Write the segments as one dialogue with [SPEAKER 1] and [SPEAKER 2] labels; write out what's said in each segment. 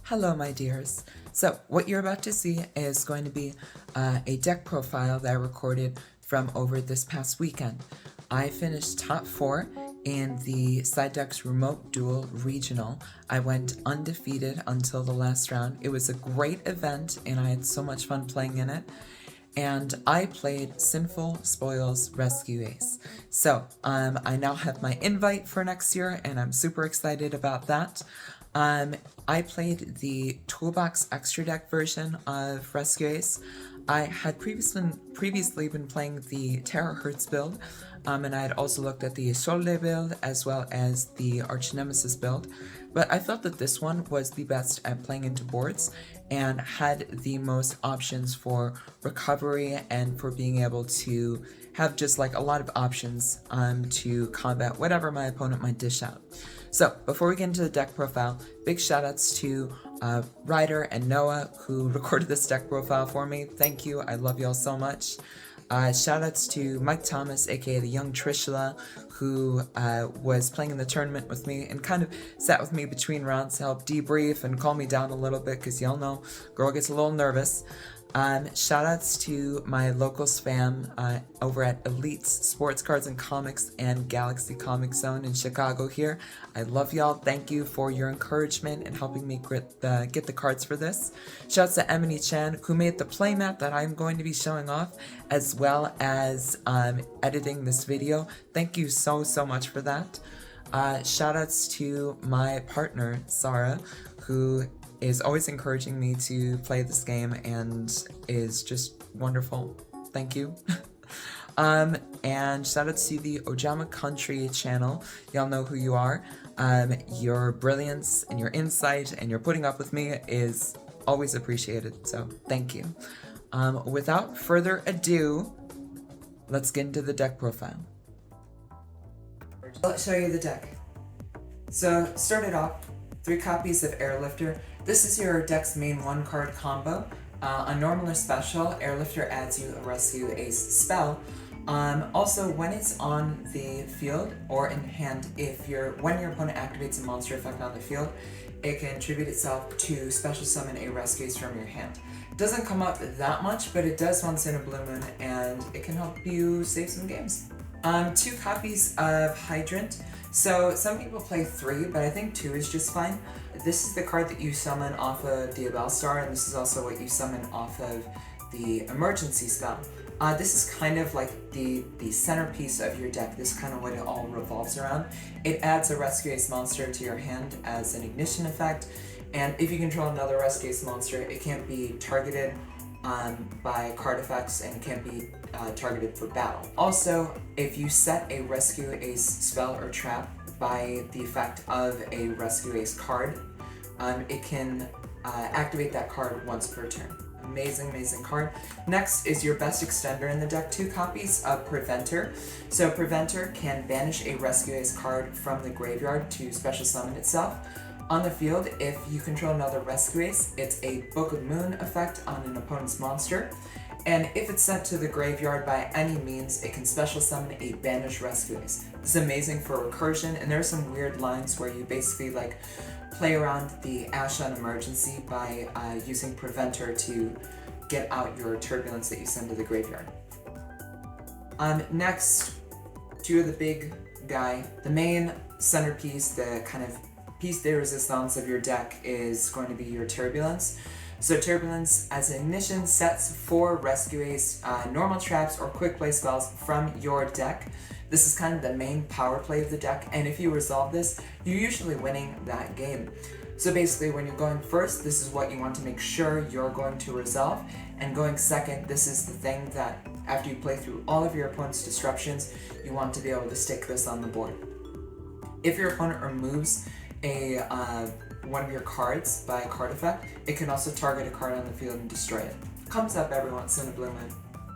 [SPEAKER 1] Hello, my dears. So what you're about to see is going to be a deck profile that I recorded from over this past weekend. I finished top 4 in the Side Decks Remote Duel Regional. I went undefeated until the last round. It was a great event and I had so much fun playing in it. And I played Sinful Spoils Rescue Ace. So I now have my invite for next year and I'm super excited about that. I played the Toolbox Extra Deck version of Rescue Ace. I had previously been playing the Terahertz build, and I had also looked at the Solde build as well as the Arch Nemesis build, but I felt that this one was the best at playing into boards and had the most options for recovery and for being able to have just like a lot of options to combat whatever my opponent might dish out. So before we get into the deck profile, big shoutouts to Ryder and Noah who recorded this deck profile for me. Thank you, I love y'all so much. Shoutouts to Mike Thomas, aka the Young Trishula, who was playing in the tournament with me and kind of sat with me between rounds to help debrief and calm me down a little bit because y'all know girl gets a little nervous. Shoutouts to my local spam over at Elite's Sports Cards and Comics and Galaxy Comic Zone in Chicago here. I love y'all. Thank you for your encouragement and helping me get the cards for this. Shoutouts to Emily Chan, who made the playmat that I'm going to be showing off, as well as editing this video. Thank you so much for that. Shoutouts to my partner, Sarah, who is always encouraging me to play this game and is just wonderful. Thank you. And shoutouts to the Ojama Country channel. Y'all know who you are. Your brilliance and your insight and your putting up with me is always appreciated, so thank you. Without further ado, let's get into the deck profile. Let's show you the deck. So, started off, 3 copies of Airlifter. This is your deck's main 1-card combo. On normal or special, Airlifter adds you a Rescue Ace spell. Also, when it's on the field or in hand, when your opponent activates a monster effect on the field, it can attribute itself to special summon a Rescue Ace from your hand. It doesn't come up that much, but it does once in a blue moon, and it can help you save some games. 2 copies of Hydrant. So some people play 3, but I think 2 is just fine. This is the card that you summon off of Diabellstar, and this is also what you summon off of the emergency spell. This is kind of like the centerpiece of your deck. This is kind of what it all revolves around. It adds a Rescue Ace monster to your hand as an ignition effect, and if you control another Rescue Ace monster, it can't be targeted by card effects and can't be targeted for battle. Also, if you set a Rescue Ace spell or trap by the effect of a Rescue Ace card, it can activate that card once per turn. Amazing card. Next is your best extender in the deck, 2 copies of Preventer. So Preventer can banish a Rescue Ace card from the graveyard to special summon itself. On the field, if you control another Rescue Ace, it's a Book of Moon effect on an opponent's monster. And if it's sent to the graveyard by any means, it can special summon a banished Rescue Ace. This is amazing for recursion, and there are some weird lines where you basically like play around the Ash on Emergency by using Preventer to get out your Turbulence that you send to the graveyard. Next, 2 of the big guy. The main centerpiece, the kind of piece de resistance of your deck is going to be your Turbulence. So Turbulence, as an ignition, sets 4 Rescue Ace normal traps or quick play spells from your deck. This is kind of the main power play of the deck, and if you resolve this, you're usually winning that game. So basically, when you're going first, this is what you want to make sure you're going to resolve, and going second, this is the thing that, after you play through all of your opponent's disruptions, you want to be able to stick this on the board. If your opponent removes one of your cards by a card effect, it can also target a card on the field and destroy it. Comes up every once in a blue moon.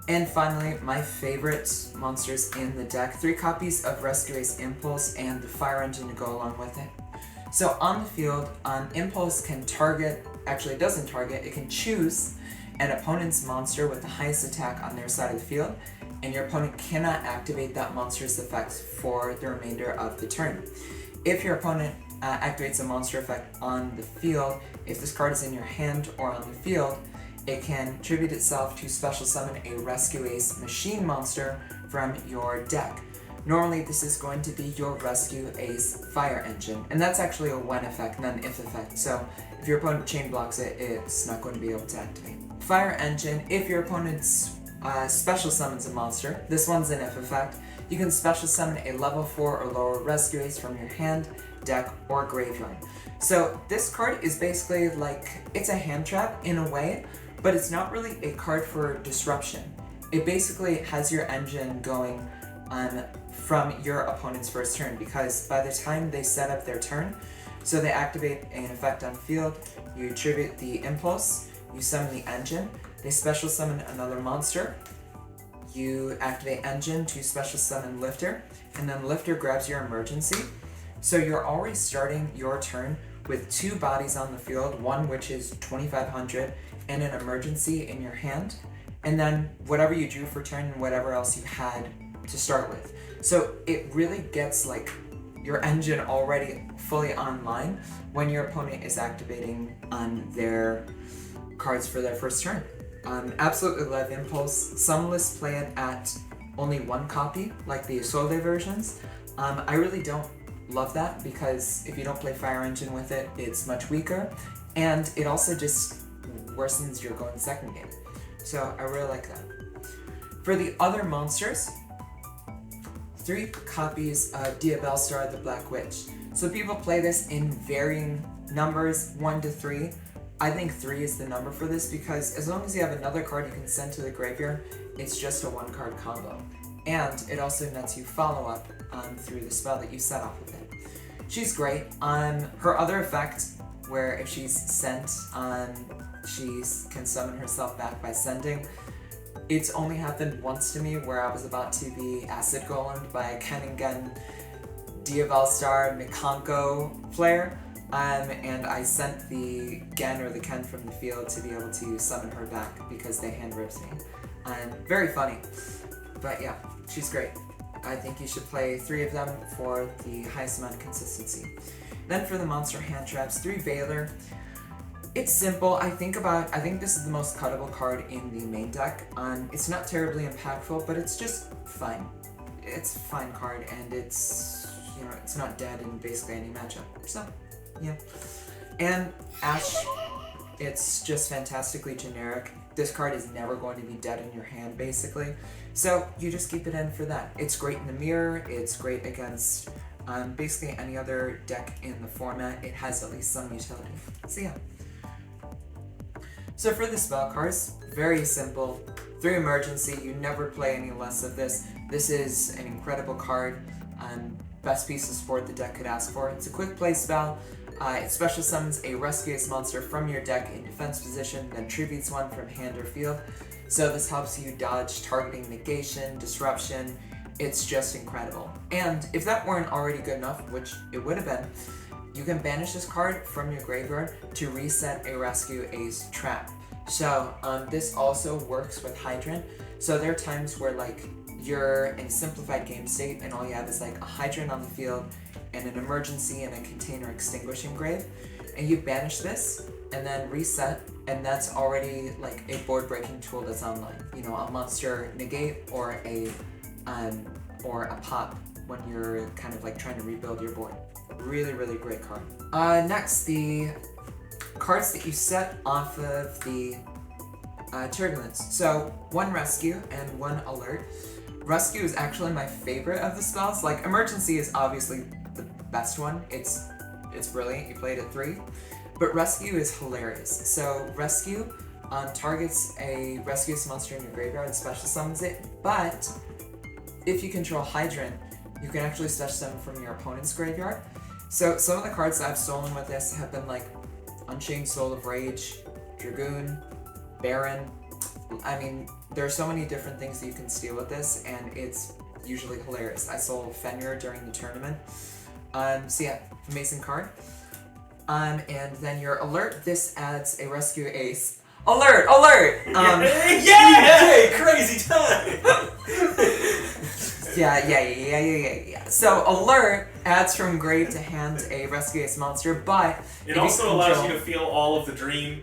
[SPEAKER 1] And finally, my favorite monsters in the deck, 3 copies of Rescue Ace Impulse and the Fire Engine to go along with it. So on the field, Impulse can target, actually it doesn't target, it can choose an opponent's monster with the highest attack on their side of the field, and your opponent cannot activate that monster's effects for the remainder of the turn. If your opponent activates a monster effect on the field. If this card is in your hand or on the field, it can tribute itself to special summon a Rescue Ace machine monster from your deck. Normally this is going to be your Rescue Ace Fire Engine, and that's actually a when effect, not an if effect, so if your opponent chain blocks it, it's not going to be able to activate. Fire Engine, if your opponent's special summons a monster, this one's an if effect, you can special summon a level 4 or lower Rescue Ace from your hand, deck, or graveyard. So this card is basically like, it's a hand trap in a way, but it's not really a card for disruption. It basically has your engine going from your opponent's first turn, because by the time they set up their turn, so they activate an effect on field, you tribute the impulse, you summon the engine, they special summon another monster, you activate engine to special summon lifter, and then lifter grabs your emergency. So you're already starting your turn with 2 bodies on the field, one which is 2500 and an emergency in your hand, and then whatever you drew for turn and whatever else you had to start with. So it really gets like your engine already fully online when your opponent is activating on their cards for their first turn. Absolutely love Impulse. Some lists play it at only 1 copy, like the Isolde versions. I really don't love that, because if you don't play Fire Engine with it, it's much weaker, and it also just worsens your going second game. So I really like that. For the other monsters, 3 copies of Diabellstar the Black Witch. So people play this in varying numbers, 1 to 3. I think 3 is the number for this, because as long as you have another card you can send to the graveyard, it's just a 1-card combo. And it also nets you follow-up through the spell that you set off with it. She's great. Her other effect, where if she's sent, she can summon herself back by sending. It's only happened once to me, where I was about to be acid golemed by a Ken and Gen Diabellstar Mikanko player, and I sent the Gen or the Ken from the field to be able to summon her back because they hand rips me. Very funny, but yeah, she's great. I think you should play 3 of them for the highest amount of consistency. Then for the monster hand traps, 3 Veiler. It's simple. I think this is the most cuttable card in the main deck. It's not terribly impactful, but it's just fine. It's a fine card, and it's, you know, it's not dead in basically any matchup. So, yeah. And Ash, it's just fantastically generic. This card is never going to be dead in your hand, basically. So you just keep it in for that. It's great in the mirror. It's great against basically any other deck in the format. It has at least some utility. So yeah. So for the spell cards, very simple. 3 emergency, you never play any less of this. This is an incredible card. Best piece of support the deck could ask for. It's a quick play spell. It special summons a Rescue Ace monster from your deck in defense position, then tributes one from hand or field. So this helps you dodge targeting negation, disruption. It's just incredible. And if that weren't already good enough, which it would have been, you can banish this card from your graveyard to reset a Rescue Ace trap. So this also works with Hydrant. So there are times where like you're in a simplified game state and all you have is like a Hydrant on the field and an emergency and a container extinguishing grave, and you banish this and then reset, and that's already like a board breaking tool that's online. You know, a monster negate or a pop when you're kind of like trying to rebuild your board. Really, really great card. Next, the cards that you set off of the Turbulence. So 1 Rescue and 1 Alert. Rescue is actually my favorite of the spells. Like, Emergency is obviously the best one. It's brilliant. You play it at 3. But Rescue is hilarious. So Rescue targets a Rescue monster in your graveyard and special summons it, but if you control Hydrant, you can actually special summon from your opponent's graveyard. So some of the cards that I've stolen with this have been like Unchained Soul of Rage, Dragoon, Baron. I mean, there are so many different things that you can steal with this, and it's usually hilarious. I stole Fenrir during the tournament. So yeah, amazing card. And then your Alert, this adds a Rescue Ace. Alert! Alert!
[SPEAKER 2] Yeah! Crazy time!
[SPEAKER 1] Yeah. So alert adds from grave to hand a rescue ace monster, but
[SPEAKER 2] it also allows you to feel all of the dream.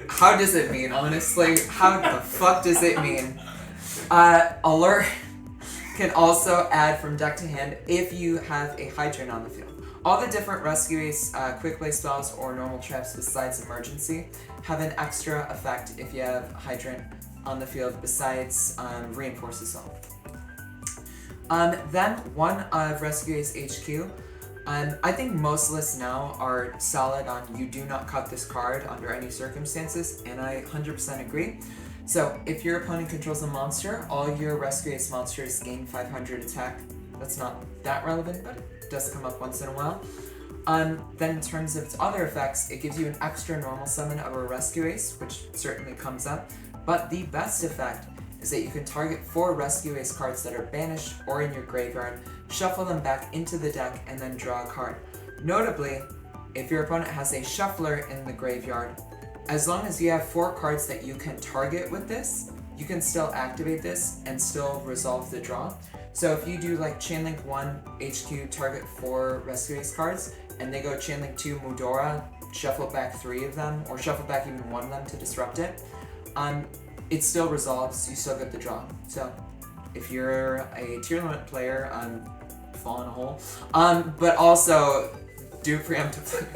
[SPEAKER 1] How does it mean, honestly? How the fuck does it mean? Alert can also add from deck to hand if you have a hydrant on the field. All the different rescue ace, quick play spells, or normal traps besides emergency have an extra effect if you have hydrant on the field besides reinforce assault. Then one of rescue ace HQ. I think most lists now are solid on you do not cut this card under any circumstances, and I 100% agree. So if your opponent controls a monster, all your rescue ace monsters gain 500 attack. That's not that relevant, but it does come up once in a while. Then in terms of its other effects, it gives you an extra normal summon of a rescue ace, which certainly comes up. But the best effect is that you can target 4 rescue ace cards that are banished or in your graveyard, shuffle them back into the deck, and then draw a card. Notably, if your opponent has a shuffler in the graveyard, as long as you have 4 cards that you can target with this, you can still activate this and still resolve the draw. So if you do like Chainlink 1 HQ, target 4 rescue ace cards, and they go Chainlink 2 Mudora, shuffle back 3 of them, or shuffle back even 1 of them to disrupt it, it still resolves, you still get the draw. So if you're a tier limit player, fall in a hole. But also do preemptively.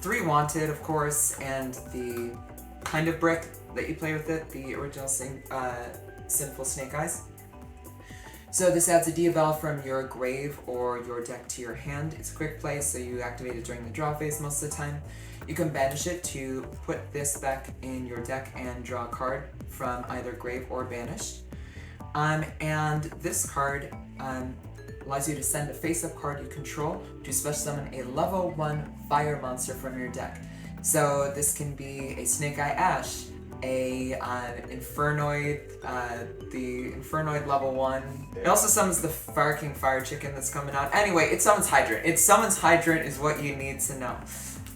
[SPEAKER 1] 3 wanted, of course, and the kind of brick that you play with it, the original Sinful Snake Eyes. So this adds a Diabell from your grave or your deck to your hand. It's a quick play, so you activate it during the draw phase most of the time. You can banish it to put this back in your deck and draw a card from either grave or banished. And this card allows you to send a face-up card you control to special summon a level 1 fire monster from your deck. So this can be a Snake Eye Ash, a Infernoid, the Infernoid level 1. It also summons the Fire King Fire Chicken that's coming out. Anyway, it summons Hydrant. It summons Hydrant is what you need to know.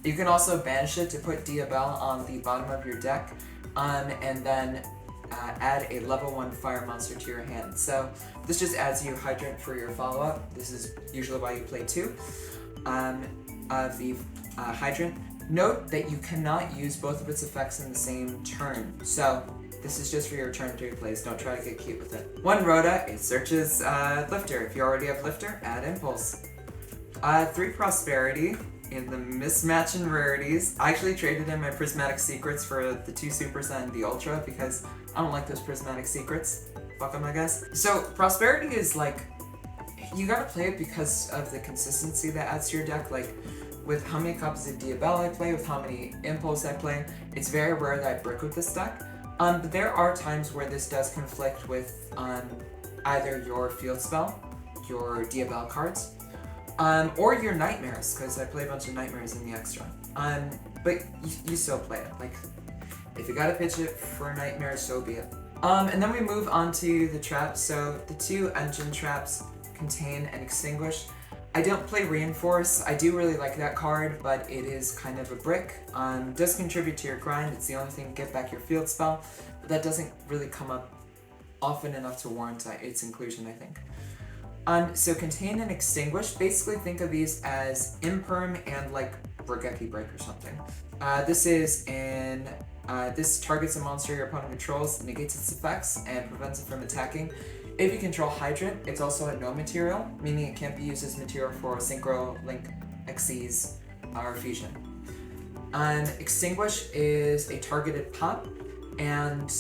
[SPEAKER 1] You can also banish it to put Diabell on the bottom of your deck, and then add a level 1 fire monster to your hand. So this just adds you Hydrant for your follow-up. This is usually why you play 2 of the Hydrant. Note that you cannot use both of its effects in the same turn. So this is just for your turn 3 plays. Don't try to get cute with it. 1 Rhoda, it searches Lifter. If you already have Lifter, add Impulse. 3 Prosperity. In the mismatch in rarities, I actually traded in my Prismatic Secrets for the 2 Supers and the Ultra because I don't like those Prismatic Secrets. Fuck them, I guess. So Prosperity is like, you gotta play it because of the consistency that adds to your deck. Like with how many copies of Diabell I play, with how many Impulse I play, it's very rare that I brick with this deck. But there are times where this does conflict with either your field spell, your Diabell cards, or your Nightmares, because I play a bunch of Nightmares in the extra. But you still play it. Like, if you gotta pitch it for Nightmares, so be it. And then we move on to the traps. So the 2 engine traps contain and extinguish. I don't play Reinforce. I do really like that card, but it is kind of a brick. Does contribute to your grind. It's the only thing to get back your field spell, but that doesn't really come up often enough to warrant its inclusion, I think. So contain and extinguish, basically think of these as imperm and like Brigeki Break or something. This is in, this targets a monster your opponent controls, negates its effects, and prevents it from attacking. If you control Hydrant, it's also a no material, meaning it can't be used as material for Synchro, Link, Xyz, or Fusion. Extinguish is a targeted pop, and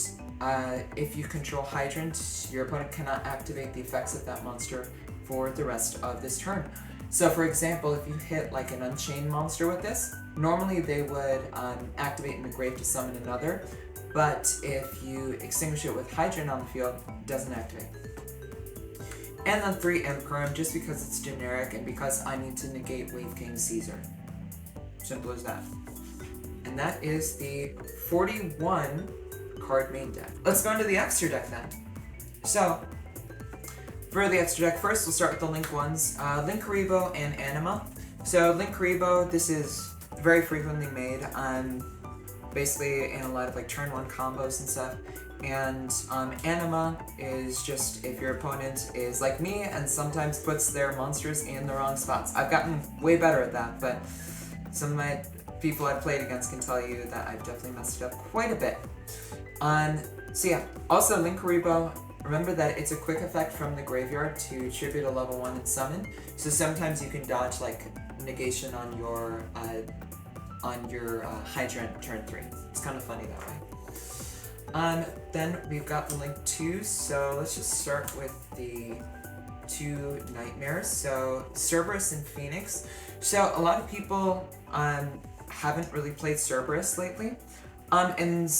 [SPEAKER 1] if you control Hydrant, your opponent cannot activate the effects of that monster for the rest of this turn. So for example, if you hit like an Unchained monster with this, normally they would activate in the grave to summon another, but if you extinguish it with Hydrant on the field, it doesn't activate. And then 3 Imperm, just because it's generic and because I need to negate Wave King Caesar. Simple as that. And that is the 41 card main deck. Let's go into the extra deck then. So, for the extra deck, first we'll start with the Link ones. Linkuriboh and Anima. So Linkuriboh, this is very frequently made, basically in a lot of like turn 1 combos and stuff. and Anima is just if your opponent is like me and sometimes puts their monsters in the wrong spots. I've gotten way better at that, but some of my people I've played against can tell you that I've definitely messed it up quite a bit. So yeah, also Linkuriboh, remember that it's a quick effect from the graveyard to tribute a level 1 and summon, so sometimes you can dodge like negation on your Hydrant turn 3. It's kind of funny that way. Then we've got the Link 2, so let's just start with the 2 Nightmares. So Cerberus and Phoenix. So a lot of people haven't really played Cerberus lately, and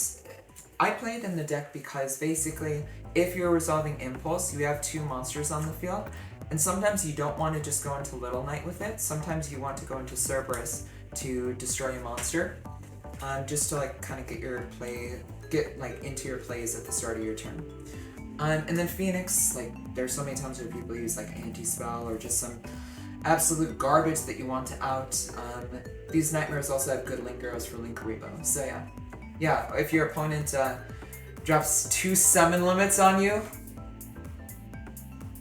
[SPEAKER 1] I played in the deck because basically if you're resolving Impulse, you have 2 monsters on the field, and sometimes you don't want to just go into Little Knight with it. Sometimes you want to go into Cerberus to destroy a monster, just to like kind of get like into your plays at the start of your turn. And then Phoenix, like there's so many times where people use like anti-spell or just some absolute garbage that you want to out. These Nightmares also have good link arrows for Linkuriboh. So yeah, if your opponent drops 2 summon limits on you,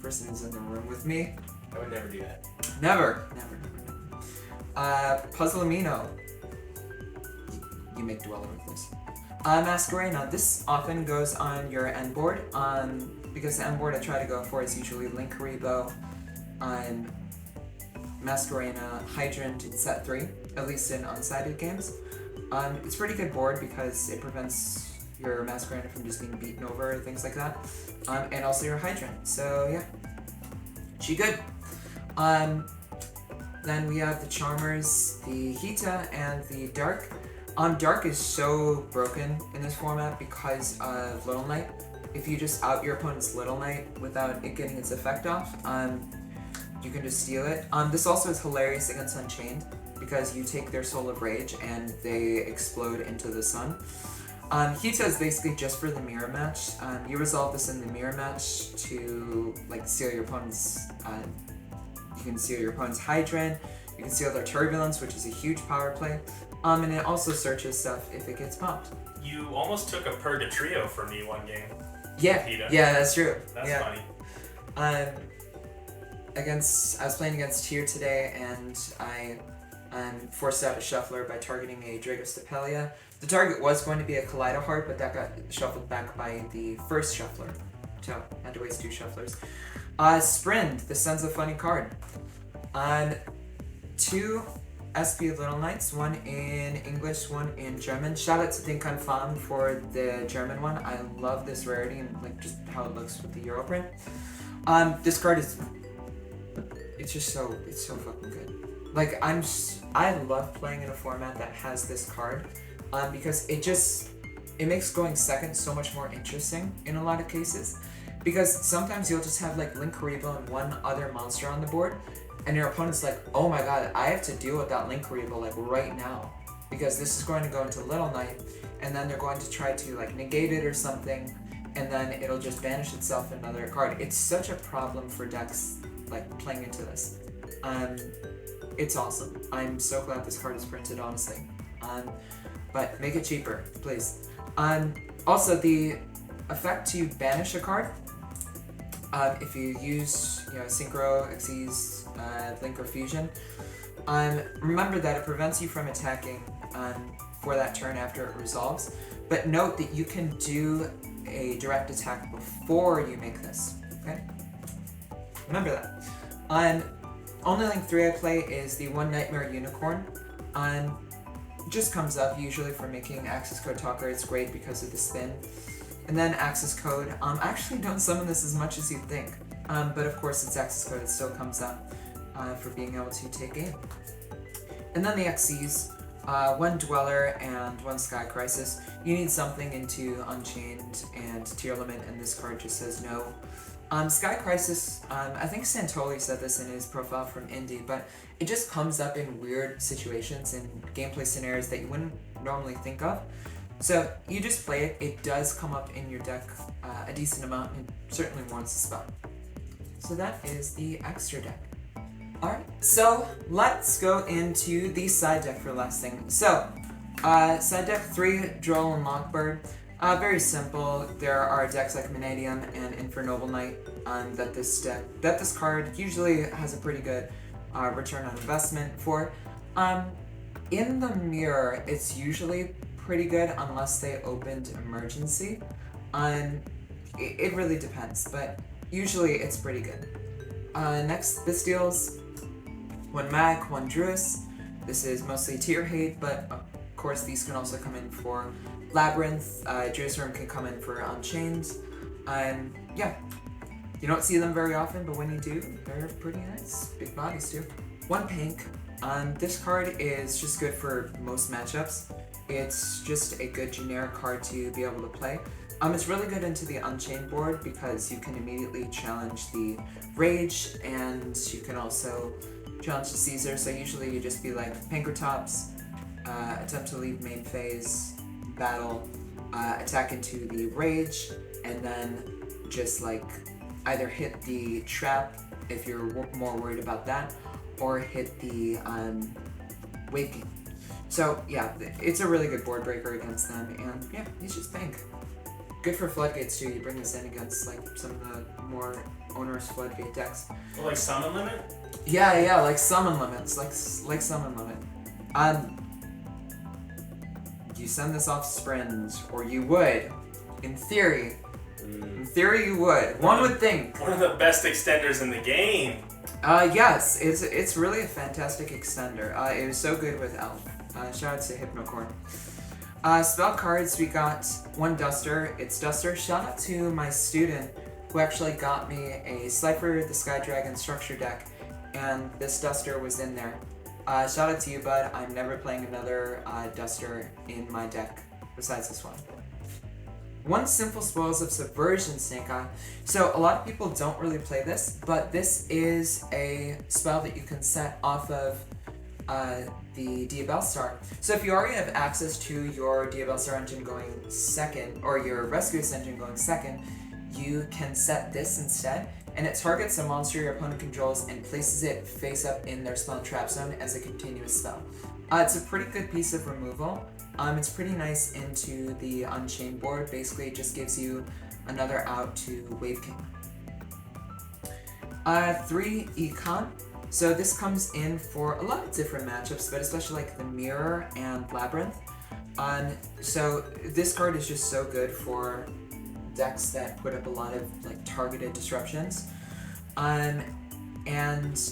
[SPEAKER 1] person who's in the room with me,
[SPEAKER 2] I would never do that.
[SPEAKER 1] Never. Puzzle Amino. You make Dweller with this. Masquerena. This often goes on your end board. Because the end board I try to go for is usually Linkuriboh, Masquerena, Hydrant in set 3, at least in unsighted games. It's a pretty good board because it prevents your Masquerena from just being beaten over, things like that. And also your Hydrant. So yeah, she good. Then we have the Charmers, the Hita, and the Dark. Dark is so broken in this format because of Little Knight. If you just out your opponent's Little Knight without it getting its effect off, you can just steal it. This also is hilarious against Unchained because you take their Soul of Rage and they explode into the sun. Hita is basically just for the mirror match. You resolve this in the mirror match to like steal your opponent's. You can steal your opponent's Hydrant. You can steal their Turbulence, which is a huge power play. And it also searches stuff if it gets popped.
[SPEAKER 2] You almost took a Purgatrio from me one game.
[SPEAKER 1] Yeah,
[SPEAKER 2] Hita.
[SPEAKER 1] yeah, that's true.
[SPEAKER 2] That's funny.
[SPEAKER 1] I was playing against Tyr today, and I forced out a Shuffler by targeting a Dragostapelia. The target was going to be a Kaleido Heart, but that got shuffled back by the first Shuffler. So I had to waste 2 Shufflers. Sprint, this sends a funny card. 2 SP Little Knights, 1 in English, 1 in German. Shout out to Dinkan Fan for the German one. I love this rarity and like just how it looks with the Euro print. This card is, it's so fucking good. Like I love playing in a format that has this card, because it makes going second so much more interesting in a lot of cases. Because sometimes you'll just have like Linkuriboh and 1 other monster on the board, and your opponent's like, oh my god, I have to deal with that Linkuriboh like right now, because this is going to go into Little Knight, and then they're going to try to like negate it or something, and then it'll just banish itself another card. It's such a problem for decks like playing into this. It's awesome. I'm so glad this card is printed, honestly. But make it cheaper, please. Also, the effect to banish a card, if you use Synchro, Xyz, Link or Fusion, remember that it prevents you from attacking for that turn after it resolves. But note that you can do a direct attack before you make this. Okay? Remember that. Only Link 3 I play is the 1 Nightmare Unicorn. Just comes up usually for making Access Code Talker. It's great because of the spin. And then Access Code. I actually don't summon this as much as you'd think. But of course it's Access Code, it still comes up for being able to take aim. And then the Xyz. 1 Dweller and 1 Sky Crisis. You need something into Unchained and Tier Limit, and this card just says no. Sky Crisis, I think Santoli said this in his profile from Indie, but it just comes up in weird situations and gameplay scenarios that you wouldn't normally think of. So you just play it, it does come up in your deck a decent amount and certainly warrants a spell. So that is the extra deck. Alright, so let's go into the side deck for the last thing. So, side deck 3, Droll and Lockbird. Very simple. There are decks like Vanadium and Infernoble Knight that this card usually has a pretty good return on investment for. In the mirror, it's usually pretty good unless they opened Emergency. It really depends, but usually it's pretty good. Next, this deals 1 Mag, 1 Druis. This is mostly tier hate, but of course these can also come in for Labyrinth. Druis Room can come in for Unchained. Yeah, you don't see them very often, but when you do, they're pretty nice. Big bodies too. 1 Pink. This card is just good for most matchups. It's just a good generic card to be able to play. It's really good into the Unchained board because you can immediately challenge the Rage, and you can also challenge the Caesar. So usually you just be like Pankratops, attempt to leave main phase, battle, attack into the Rage, and then just like either hit the trap if you're more worried about that, or hit the Waking. So yeah, it's a really good board breaker against them, and yeah, he's just pink. Good for Floodgates too. You bring this in against like some of the more onerous Floodgate decks.
[SPEAKER 2] Well, like Summon Limit?
[SPEAKER 1] Yeah, like Summon Limits, like Summon Limit. You send this off Sprint, or you would, in theory. In theory, you would. One would think.
[SPEAKER 2] One of the best extenders in the game.
[SPEAKER 1] Yes, it's really a fantastic extender. It was so good with Elf. Shout out to Hypnocorn. Spell cards, we got 1 Duster. It's Duster. Shout out to my student who actually got me a Cypher the Sky Dragon structure deck, and this Duster was in there. Shout out to you, bud. I'm never playing another Duster in my deck besides this one. 1 Simple Spoils of Subversion, Snake Eye. So a lot of people don't really play this, but this is a spell that you can set off of the Diabellstar. So if you already have access to your Diabellstar engine going second, or your Rescuers engine going second, you can set this instead, and it targets a monster your opponent controls and places it face up in their spell trap zone as a continuous spell. It's a pretty good piece of removal. It's pretty nice into the Unchained board. Basically, it just gives you another out to Wave King. 3 Econ. So this comes in for a lot of different matchups, but especially like the Mirror and Labyrinth. So this card is just so good for decks that put up a lot of like targeted disruptions. And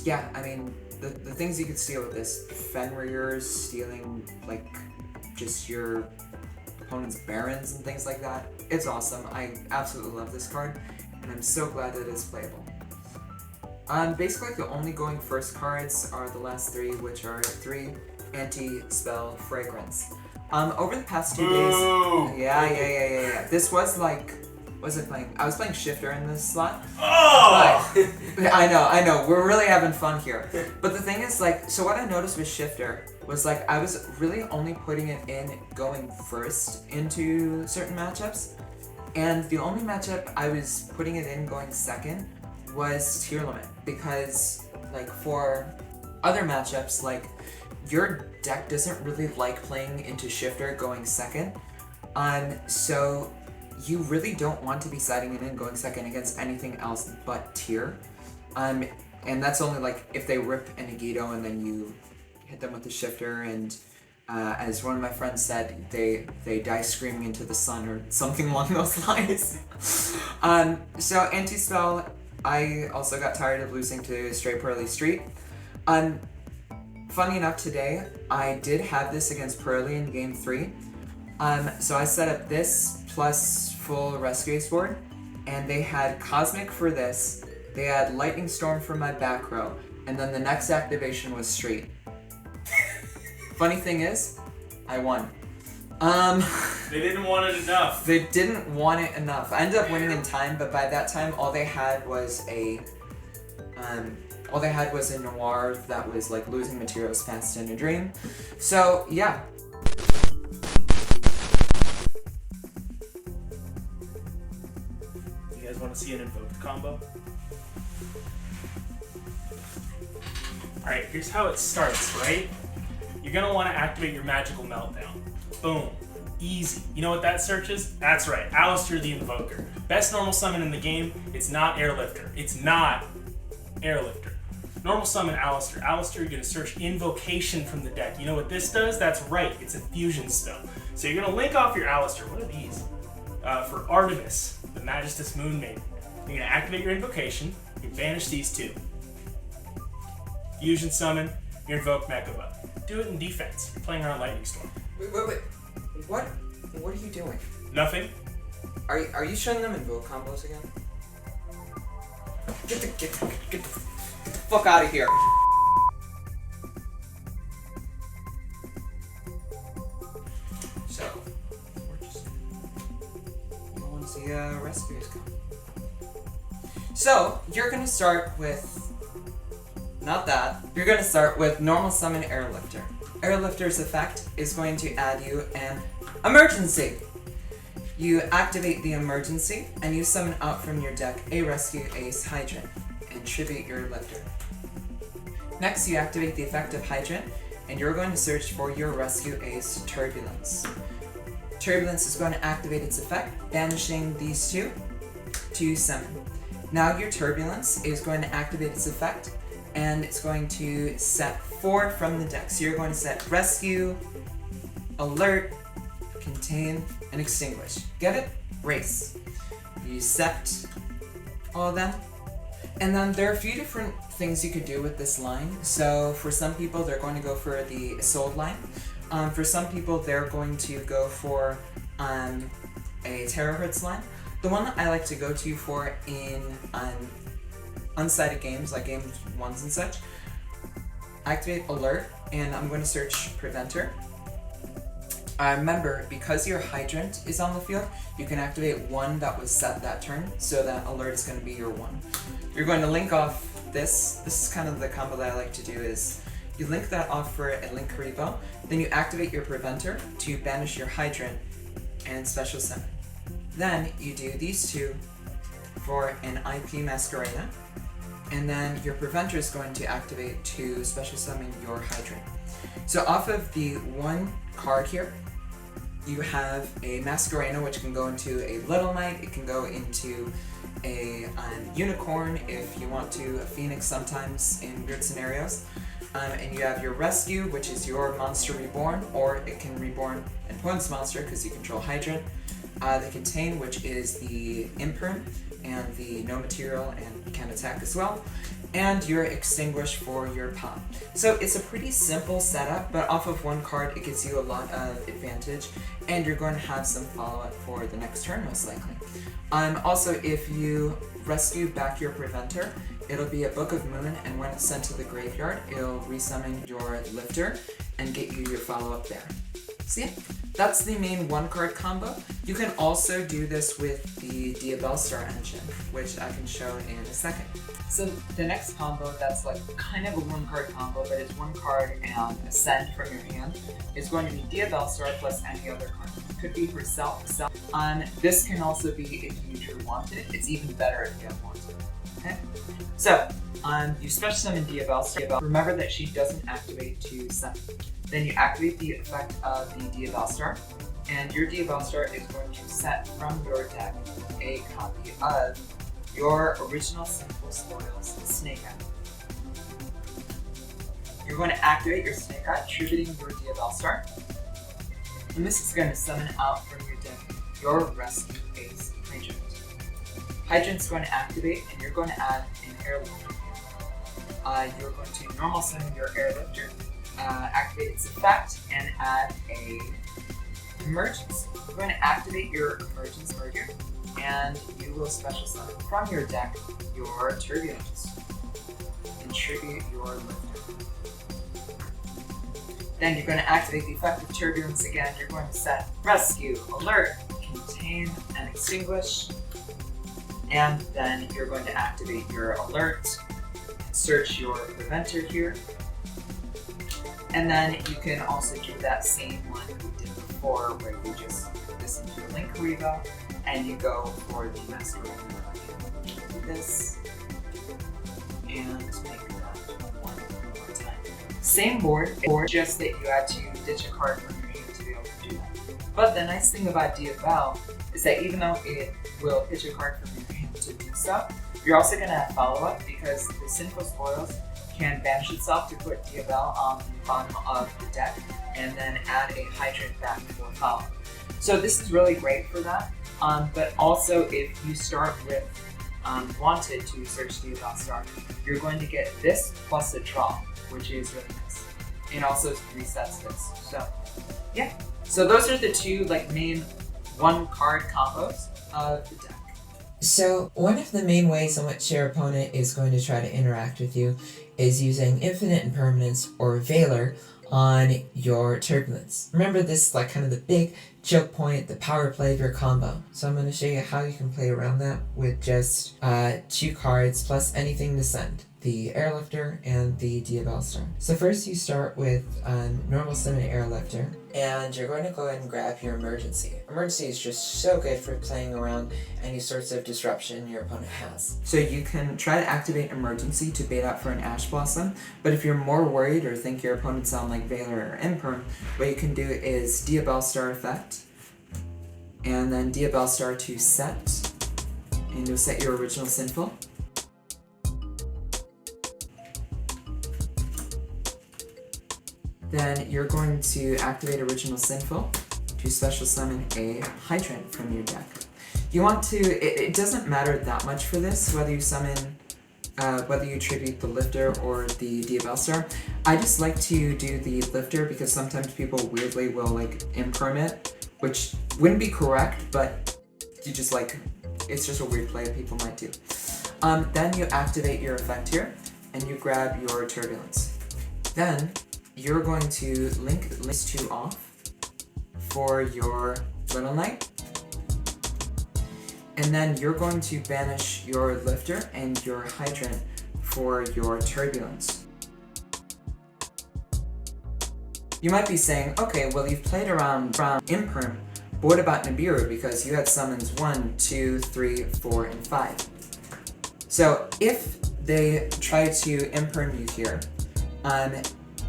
[SPEAKER 1] yeah, I mean, the things you could steal with this, Fenrir's, stealing like just your opponent's barons and things like that. It's awesome. I absolutely love this card, and I'm so glad that it's playable. Basically, the only going first cards are the last 3, which are 3 Anti-Spell Fragrance. Over the past 2 days... Yeah. This was like... What was I playing? I was playing Shifter in this slot.
[SPEAKER 2] Oh!
[SPEAKER 1] But, I know. We're really having fun here. But the thing is, like, so what I noticed with Shifter was, like, I was really only putting it in going first into certain matchups. And the only matchup I was putting it in going second was Tier Limit. Because, like, for other matchups, like, your deck doesn't really like playing into Shifter going second. So you really don't want to be siding it in going second against anything else but Tier. And that's only, like, if they rip a Nagito and then you hit them with the Shifter, and as one of my friends said, they die screaming into the sun or something along those lines. So Anti-Spell, I also got tired of losing to Stray Pearly Street. Funny enough, today, I did have this against Pearly in Game 3. So I set up this plus full Rescue Ace board, and they had Cosmic for this, they had Lightning Storm for my back row, and then the next activation was Street. Funny thing is, I won.
[SPEAKER 2] They didn't want it enough.
[SPEAKER 1] They didn't want it enough. I ended up winning in time, but by that time, all they had was a Noir that was like losing materials fast in a dream. So yeah.
[SPEAKER 2] You guys want to see an invoked combo? Alright, here's how it starts, right? You're going to want to activate your Magical Meltdown. Boom. Easy. You know what that search is? That's right, Alistair the Invoker. Best normal summon in the game. It's not Airlifter. It's not Airlifter. Normal summon Alistair. Alistair, you're going to search Invocation from the deck. You know what this does? That's right, it's a fusion spell. So you're going to link off your Alistair. What are these? For Artemis, the Magistus Moon Maiden. You're going to activate your Invocation. You banish these two. Fusion summon, you invoke Mechaba. Do it in defense. You're playing around Lightning Storm.
[SPEAKER 1] Wait. What are you doing?
[SPEAKER 2] Nothing.
[SPEAKER 1] Are you showing them invoke combos again? Get the fuck out of here. So, we're just want to see recipes come. So, you're gonna start with not that. You're gonna start with normal summon Airlifter. Airlifter's effect is going to add you an emergency. You activate the emergency and you summon out from your deck a Rescue Ace Hydrant and tribute your lifter. Next, you activate the effect of Hydrant and you're going to search for your Rescue Ace Turbulence. Turbulence is going to activate its effect, banishing these two to summon. Now your Turbulence is going to activate its effect and it's going to set 4 from the deck. So you're going to set Rescue, Alert, Contain, and Extinguish. Get it? Race. You set all of them. And then there are a few different things you could do with this line. So for some people, they're going to go for the Isolde line. For some people, they're going to go for a Terahertz line. The one that I like to go to for in unsighted games, like games 1s and such, activate Alert, and I'm going to search Preventer. Remember, because your Hydrant is on the field, you can activate one that was set that turn, so that Alert is going to be your one. You're going to link off this. This is kind of the combo that I like to do is, you link that off for a Link Repo, then you activate your Preventer to banish your Hydrant and special summon. Then you do these two for an IP Masquerena, and then your Preventer is going to activate to special summon your Hydrant. So off of the one card here, you have a Masquerena, which can go into a Little Knight, it can go into a Unicorn if you want to, a Phoenix sometimes in weird scenarios. And you have your Rescue, which is your Monster Reborn, or it can reborn an opponent's monster because you control Hydrant. The Contain, which is the Imperm, and the No Material and can attack as well. And your Extinguish for your pop. So it's a pretty simple setup, but off of one card it gives you a lot of advantage, and you're going to have some follow-up for the next turn most likely. Also, if you rescue back your Preventer, it'll be a Book of Moon, and when it's sent to the graveyard, it'll resummon your Lifter and get you your follow-up there. So yeah, that's the main one card combo. You can also do this with the Diabellstar engine, which I can show in a second. So the next combo that's like kind of a one card combo, but it's one card and Ascend from your hand, is going to be Diabellstar plus any other card. It could be for self. This can also be if you truly want it. It's even better if you don't want it. Okay? So, you special summon Diabellstar. Remember that she doesn't activate to summon. Then you activate the effect of the Diabellstar, and your Diabellstar is going to set from your deck a copy of your original Sinful Spoils Snake Eye. You're going to activate your Snake Eye, tributing your Diabellstar, and this is going to summon out from your deck your Rescue Ace Hydrant. Hydrant's going to activate, and you're going to add an Airlifter. You're going to normal summon your Airlifter, activate its effect, and add a Emergency. You're going to activate your Emergency merger, and you will special summon from your deck your Turbulence and tribute your Lifter. Then you're going to activate the effect of Turbulence again. You're going to set Rescue, Alert, Contain, and Extinguish. And then you're going to activate your Alert, search your Preventer here. And then you can also do that same one we did before, where you just listen to your Link Revo and you go for the Masquerade. Do this and make that one more time. Same board, or just that you had to ditch a card from your hand to be able to do that. But the nice thing about Diabell is that even though it will pitch a card from your hand to do so, you're also going to have follow-up because the Sinful Spoils can banish itself to put Diabell on the bottom of the deck and then add a Hydrant back for follow. So this is really great for that, but also if you start with Wanted to search Diabellstar, you're going to get this plus a draw, which is really nice. And also resets this. So yeah. So those are the two main one card combos of the deck. So one of the main ways in which your opponent is going to try to interact with you is using Infinite Impermanence or Veiler on your Turbulence. Remember, this is kind of the big choke point, the power play of your combo. So I'm going to show you how you can play around that with just 2 cards plus anything to send. The Airlifter and the Diabellstar. So first you start with normal summon Airlifter, and you're going to go ahead and grab your Emergency. Emergency is just so good for playing around any sorts of disruption your opponent has. So you can try to activate Emergency to bait out for an Ash Blossom, but if you're more worried or think your opponent's on Veiler or Imperm, what you can do is Diabellstar effect, and then Diabellstar to set, and you'll set your original Sinful. Then you're going to activate Original Sinful to special summon a Hydrant from your deck. You want to, it doesn't matter that much for this, whether you summon, whether you tribute the Lifter or the Diabellstar. I just like to do the Lifter because sometimes people weirdly will imperm it, which wouldn't be correct, but you just it's just a weird play that people might do. Then you activate your effect here, and you grab your Turbulence. Then you're going to link these 2 off for your Little Knight, and then you're going to banish your Lifter and your Hydrant for your Turbulence. You might be saying, okay, well you've played around Imperm, but what about Nibiru, because you had summons 1, 2, 3, 4, and 5. So if they try to Imperm you here,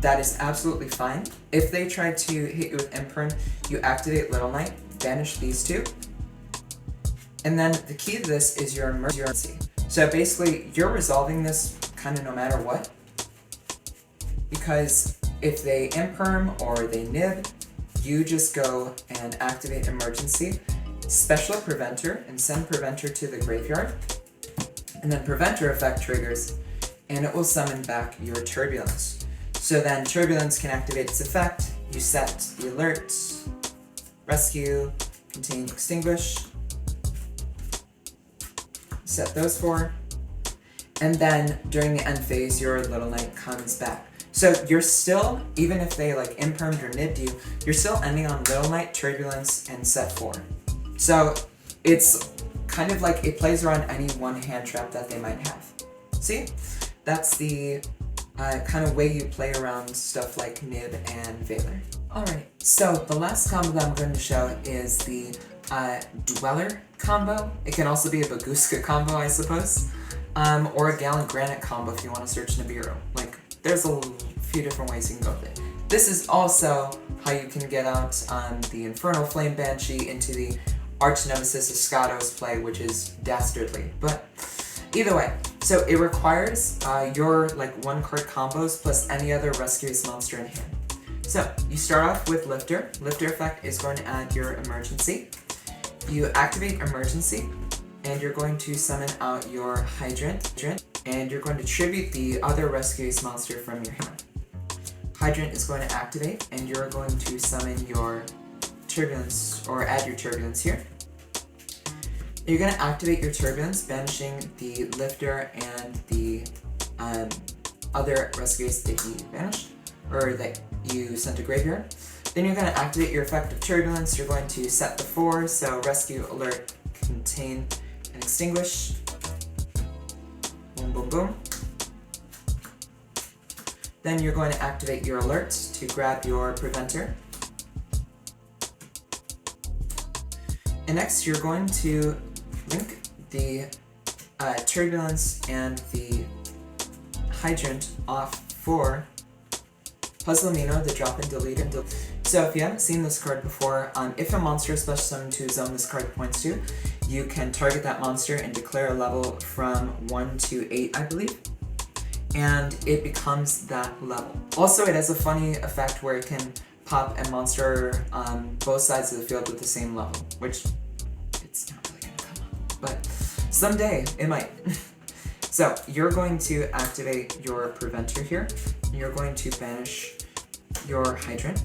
[SPEAKER 1] that is absolutely fine. If they try to hit you with Imperm, you activate Little Knight, banish these 2. And then the key to this is your Emergency. So basically, you're resolving this kind of no matter what. Because if they Imperm or they Nib, you just go and activate Emergency, special Preventer, and send Preventer to the graveyard. And then Preventer effect triggers, and it will summon back your Turbulence. So then Turbulence can activate its effect, you set the alert, rescue, contain, extinguish, set those 4, and then during the end phase your Little Knight comes back. So you're still, even if they Impermed or Nibbed you, you're still ending on Little Knight, Turbulence, and set 4. So it's kind of it plays around any one hand trap that they might have. See? That's the kind of way you play around stuff like Nib and Veiler. Alright, so the last combo that I'm going to show is the Dweller combo. It can also be a Baguska combo, I suppose, or a Gallant Granite combo if you want to search Nibiru. There's a few different ways you can go with it. This is also how you can get out the Infernal Flame Banshee into the Arch Nemesis Escado's play, which is dastardly, but either way. So it requires your 1 card combos plus any other Rescuous monster in hand. So you start off with Lifter. Lifter effect is going to add your Emergency. You activate Emergency, and you're going to summon out your Hydrant, and you're going to tribute the other Rescuous monster from your hand. Hydrant is going to activate, and you're going to summon your Turbulence, or add your Turbulence here. You're going to activate your Turbulence, banishing the Lifter and the other Rescuous that you banished, or that you sent to graveyard. Then you're going to activate your effect of Turbulence. You're going to set the 4, so rescue, alert, contain, and extinguish. Boom, boom, boom. Then you're going to activate your alert to grab your Preventer. And next you're going to link the Turbulence and the Hydrant off for Puzzle Amino, the drop and delete. So if you haven't seen this card before, if a monster is special summoned to a zone this card points to, you can target that monster and declare a level from 1 to 8, I believe, and it becomes that level. Also, it has a funny effect where it can pop a monster on both sides of the field with the same level, which it's not really gonna come up, but someday it might. So you're going to activate your Preventer here. You're going to banish your Hydrant,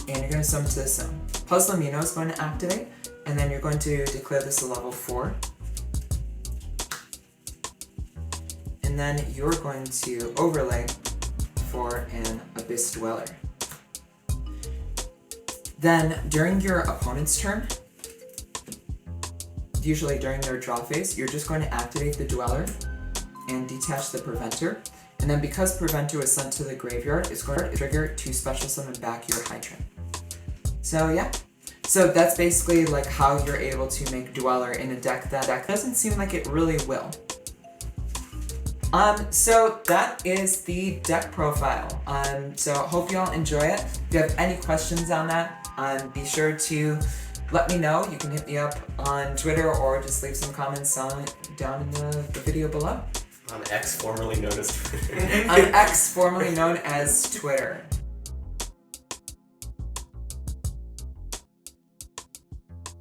[SPEAKER 1] and you're going to summon to this zone. Puzzle Amino is going to activate, and then you're going to declare this a level 4. And then you're going to overlay for an Abyss Dweller. Then, during your opponent's turn, usually during their draw phase, you're just going to activate the Dweller and detach the Preventer. And then because Preventer was sent to the graveyard, it's going to trigger to special summon back your Hydrant. So yeah. So that's basically like how you're able to make Dweller in a deck that doesn't seem like it really will. So that is the deck profile. So hope you all enjoy it. If you have any questions on that, be sure to let me know. You can hit me up on Twitter or just leave some comments down in the video below.
[SPEAKER 3] On X, formerly known as Twitter.
[SPEAKER 1] On X, formerly known as Twitter.